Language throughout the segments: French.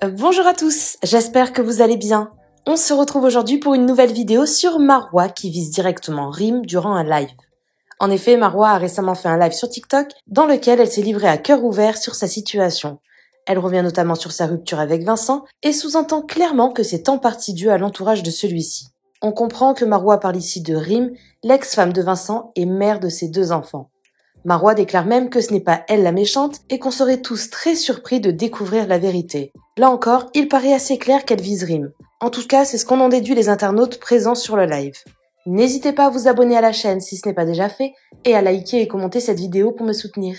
Bonjour à tous, j'espère que vous allez bien. On se retrouve aujourd'hui pour une nouvelle vidéo sur Marwa qui vise directement Rim durant un live. En effet, Marwa a récemment fait un live sur TikTok dans lequel elle s'est livrée à cœur ouvert sur sa situation. Elle revient notamment sur sa rupture avec Vincent et sous-entend clairement que c'est en partie dû à l'entourage de celui-ci. On comprend que Marwa parle ici de Rim, l'ex-femme de Vincent et mère de ses 2 enfants. Marwa déclare même que ce n'est pas elle la méchante et qu'on serait tous très surpris de découvrir la vérité. Là encore, il paraît assez clair qu'elle vise Rim. En tout cas, c'est ce qu'en ont déduit les internautes présents sur le live. N'hésitez pas à vous abonner à la chaîne si ce n'est pas déjà fait et à liker et commenter cette vidéo pour me soutenir.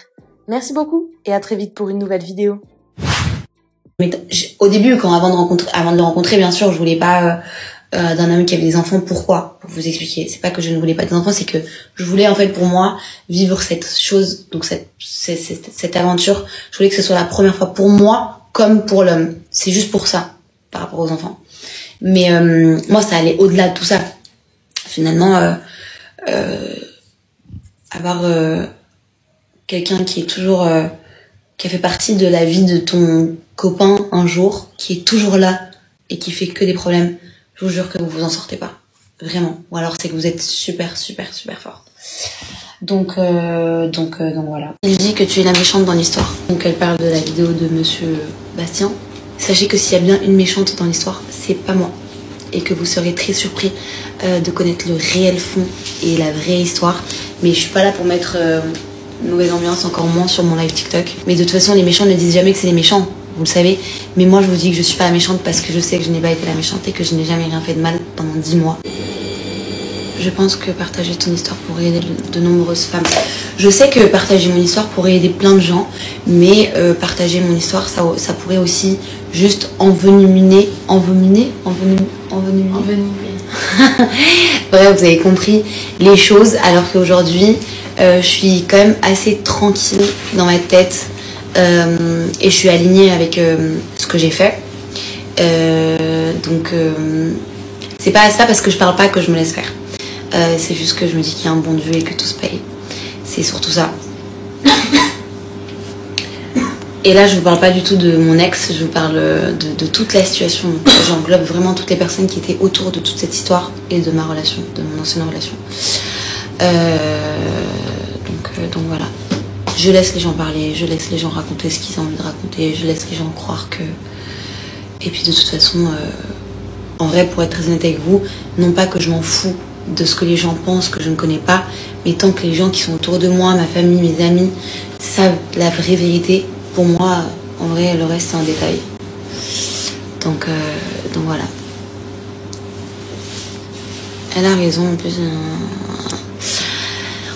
Merci beaucoup et à très vite pour une nouvelle vidéo. Mais au début, avant de le rencontrer, bien sûr, je voulais pas d'un homme qui avait des enfants. Pourquoi? Pour vous expliquer. C'est pas que je ne voulais pas des enfants, c'est que je voulais en fait pour moi vivre cette chose, donc cette aventure. Je voulais que ce soit la première fois pour moi comme pour l'homme. C'est juste pour ça, par rapport aux enfants. Mais moi, ça allait au-delà de tout ça. Finalement, avoir quelqu'un qui est toujours qui a fait partie de la vie de ton copain un jour, qui est toujours là et qui fait que des problèmes, je vous jure que vous vous en sortez pas. Vraiment. Ou alors c'est que vous êtes super fort. Donc voilà. Il dit que tu es la méchante dans l'histoire. Donc elle parle de la vidéo de Monsieur Bastien. Sachez que s'il y a bien une méchante dans l'histoire, c'est pas moi. Et que vous serez très surpris de connaître le réel fond et la vraie histoire. Mais je suis pas là pour mettre une mauvaise ambiance, encore moins sur mon live TikTok. Mais de toute façon, les méchants ne disent jamais que c'est les méchants, vous le savez. Mais moi, je vous dis que je suis pas la méchante parce que je sais que je n'ai pas été la méchante et que je n'ai jamais rien fait de mal pendant 10 mois. Je pense que partager ton histoire pourrait aider de nombreuses femmes. Je sais que partager mon histoire pourrait aider plein de gens, mais partager mon histoire, ça pourrait aussi juste envenimer. Bref, vous avez compris les choses, alors qu'aujourd'hui, je suis quand même assez tranquille dans ma tête et je suis alignée avec ce que j'ai fait. Donc, c'est pas parce que je parle pas que je me laisse faire. C'est juste que je me dis qu'il y a un bon Dieu et que tout se paye. C'est surtout ça. Et là, je vous parle pas du tout de mon ex, je vous parle de toute la situation. J'englobe vraiment toutes les personnes qui étaient autour de toute cette histoire et de ma relation, de mon ancienne relation. Donc voilà. Je laisse les gens parler, je laisse les gens raconter ce qu'ils ont envie de raconter, je laisse les gens croire que... Et puis de toute façon, en vrai, pour être très honnête avec vous, non pas que je m'en fous de ce que les gens pensent que je ne connais pas, mais tant que les gens qui sont autour de moi, ma famille, mes amis, savent la vraie vérité, pour moi, en vrai, le reste c'est un détail. Donc voilà. Elle a raison, en plus...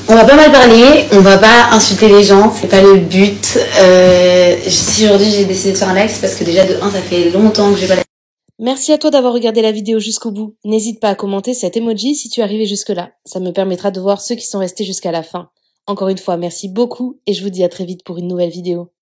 On va pas mal parler, on va pas insulter les gens, c'est pas le but. Si aujourd'hui j'ai décidé de faire un live, c'est parce que déjà de 1, ça fait longtemps que j'ai pas... Merci à toi d'avoir regardé la vidéo jusqu'au bout. N'hésite pas à commenter cet emoji si tu es arrivé jusque-là. Ça me permettra de voir ceux qui sont restés jusqu'à la fin. Encore une fois, merci beaucoup et je vous dis à très vite pour une nouvelle vidéo.